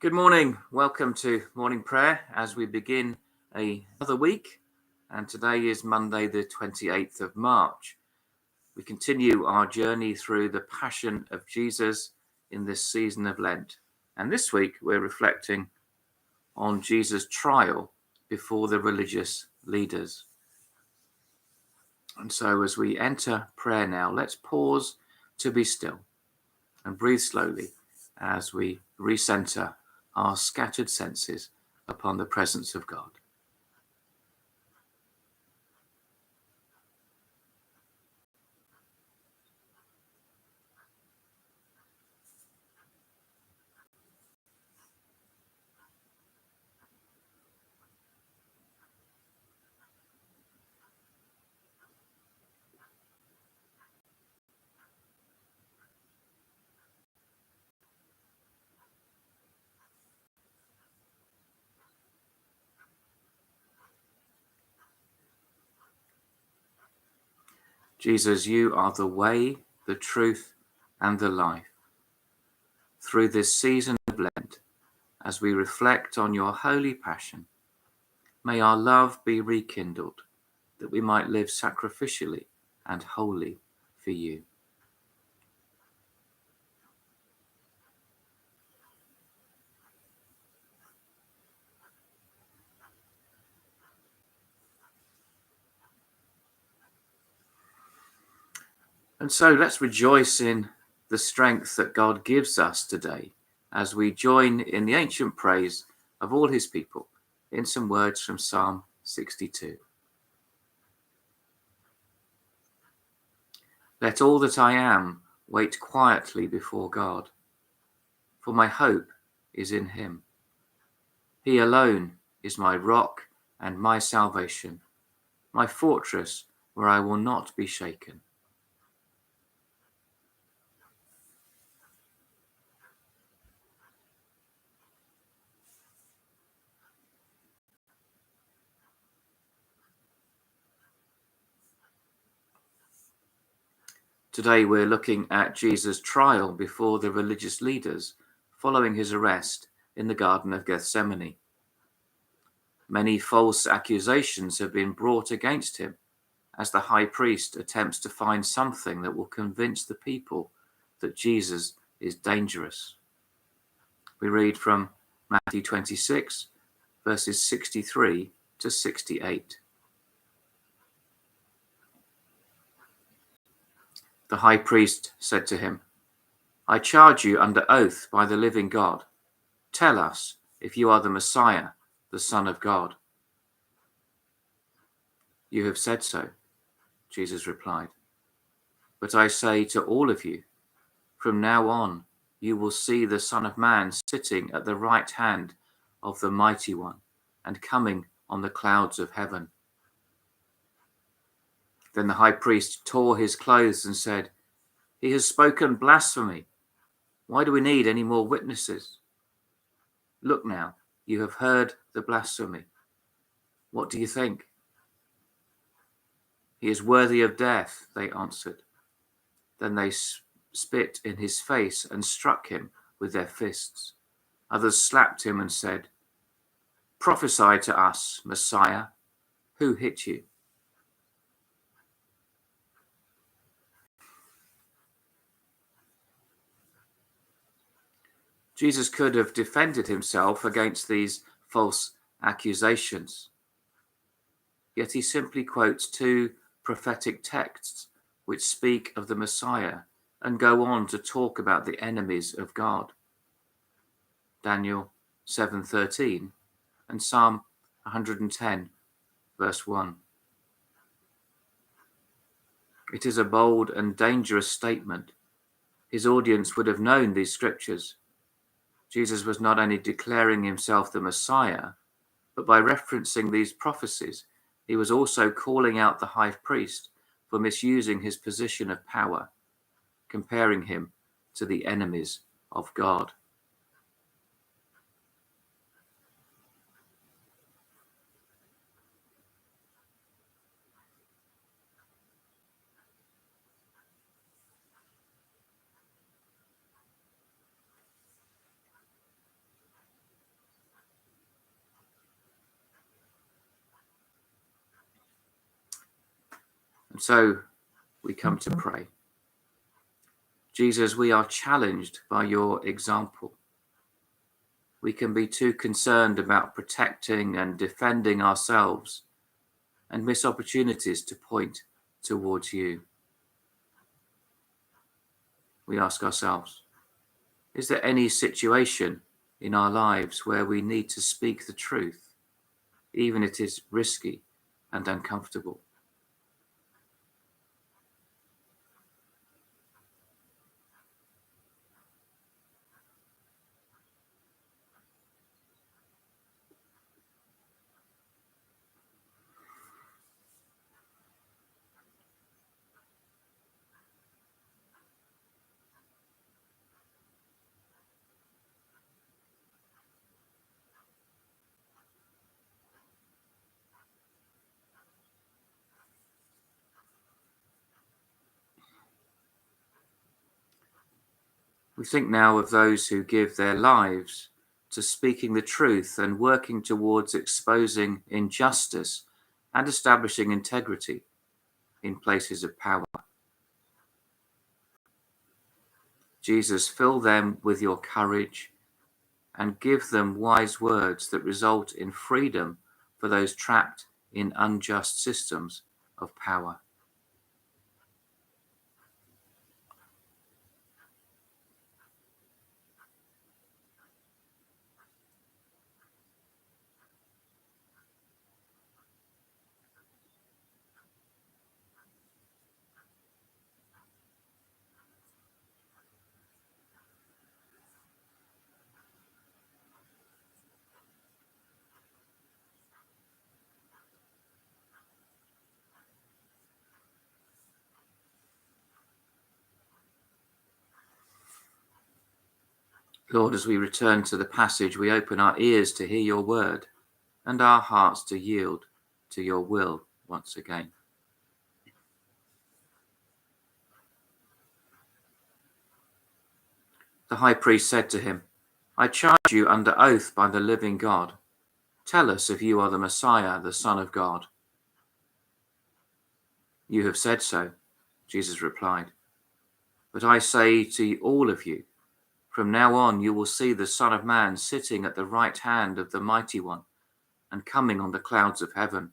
Good morning. Welcome to morning prayer as we begin another week. And today is Monday, the 28th of March. We continue our journey through the Passion of Jesus in this season of Lent. And this week we're reflecting on Jesus' trial before the religious leaders. And so as we enter prayer now, let's pause to be still and breathe slowly as we recenter our scattered senses upon the presence of God. Jesus, you are the way, the truth, and the life. Through this season of Lent, as we reflect on your holy passion, may our love be rekindled, that we might live sacrificially and wholly for you. And so let's rejoice in the strength that God gives us today as we join in the ancient praise of all his people in some words from Psalm 62. Let all that I am wait quietly before God, for my hope is in him. He alone is my rock and my salvation, my fortress where I will not be shaken. Today we're looking at Jesus' trial before the religious leaders following his arrest in the Garden of Gethsemane. Many false accusations have been brought against him as the high priest attempts to find something that will convince the people that Jesus is dangerous. We read from Matthew 26, verses 63 to 68. The high priest said to him, I charge you under oath by the living God. Tell us if you are the Messiah, the Son of God. You have said so, Jesus replied. But I say to all of you, from now on you will see the Son of Man sitting at the right hand of the Mighty One and coming on the clouds of heaven. Then the high priest tore his clothes and said, He has spoken blasphemy. Why do we need any more witnesses? Look now, you have heard the blasphemy. What do you think? He is worthy of death, they answered. Then they spit in his face and struck him with their fists. Others slapped him and said, Prophesy to us, Messiah, who hit you? Jesus could have defended himself against these false accusations. Yet he simply quotes two prophetic texts which speak of the Messiah and go on to talk about the enemies of God. Daniel 7:13 and Psalm 110, verse 1. It is a bold and dangerous statement. His audience would have known these scriptures. Jesus was not only declaring himself the Messiah, but by referencing these prophecies, he was also calling out the high priest for misusing his position of power, comparing him to the enemies of God. So we come to pray. Jesus, we are challenged by your example. We can be too concerned about protecting and defending ourselves and miss opportunities to point towards you. We ask ourselves, is there any situation in our lives where we need to speak the truth, even if it is risky and uncomfortable? We think now of those who give their lives to speaking the truth and working towards exposing injustice and establishing integrity in places of power. Jesus, fill them with your courage and give them wise words that result in freedom for those trapped in unjust systems of power. Lord, as we return to the passage, we open our ears to hear your word and our hearts to yield to your will once again. The high priest said to him, I charge you under oath by the living God. Tell us if you are the Messiah, the Son of God. You have said so, Jesus replied. But I say to all of you, from now on you will see the Son of Man sitting at the right hand of the Mighty One and coming on the clouds of heaven.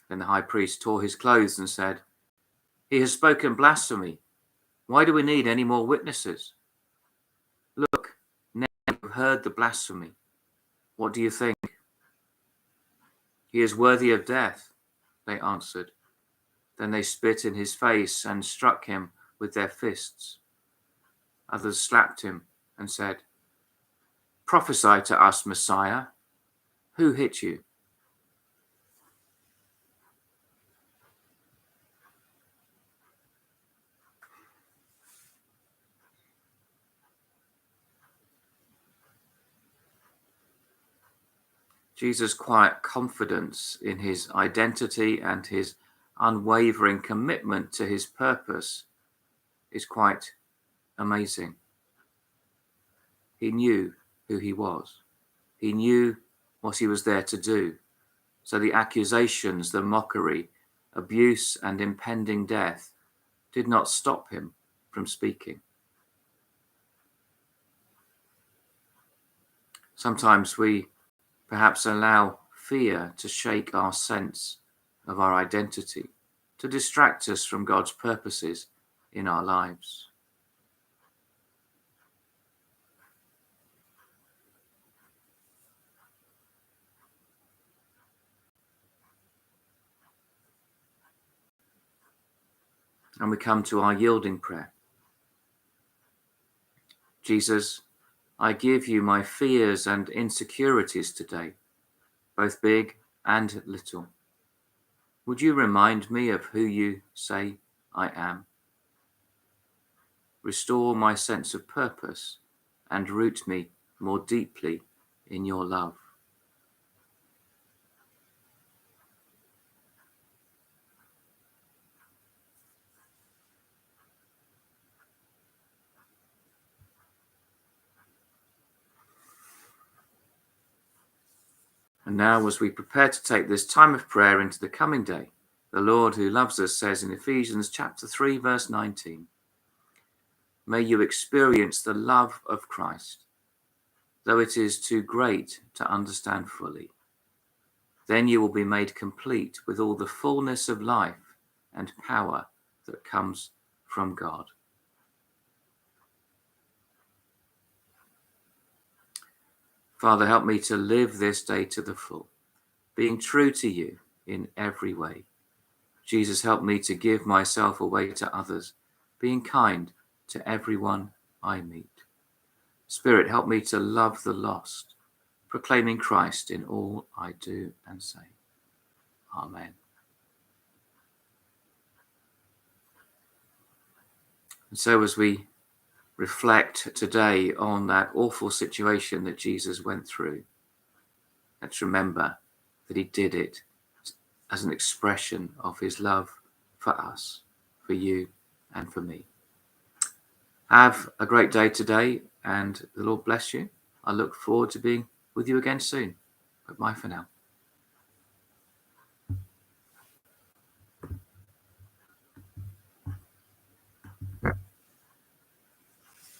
Then the high priest tore his clothes and said, He has spoken blasphemy. Why do we need any more witnesses? Look, now you've heard the blasphemy. What do you think? He is worthy of death, they answered. Then they spit in his face and struck him with their fists. Others slapped him and said, Prophesy to us, Messiah. Who hit you? Jesus' quiet confidence in his identity and his unwavering commitment to his purpose is quite amazing. He knew who he was. He knew what he was there to do. So the accusations, the mockery, abuse, and impending death did not stop him from speaking. Sometimes we perhaps allow fear to shake our sense of our identity, to distract us from God's purposes in our lives. And we come to our yielding prayer. Jesus, I give you my fears and insecurities today, both big and little. Would you remind me of who you say I am? Restore my sense of purpose and root me more deeply in your love. And now, as we prepare to take this time of prayer into the coming day, The Lord who loves us says in Ephesians chapter 3, verse 19, may you experience the love of Christ, though it is too great to understand fully. Then you will be made complete with all the fullness of life and power that comes from God. Father, help me to live this day to the full, being true to you in every way. Jesus, help me to give myself away to others, being kind to everyone I meet. Spirit, help me to love the lost, proclaiming Christ in all I do and say. Amen. And so as we reflect today on that awful situation that Jesus went through, let's remember that he did it as an expression of his love for us, for you and for me. Have a great day today, and the Lord bless you. I look forward to being with you again soon. Bye for now.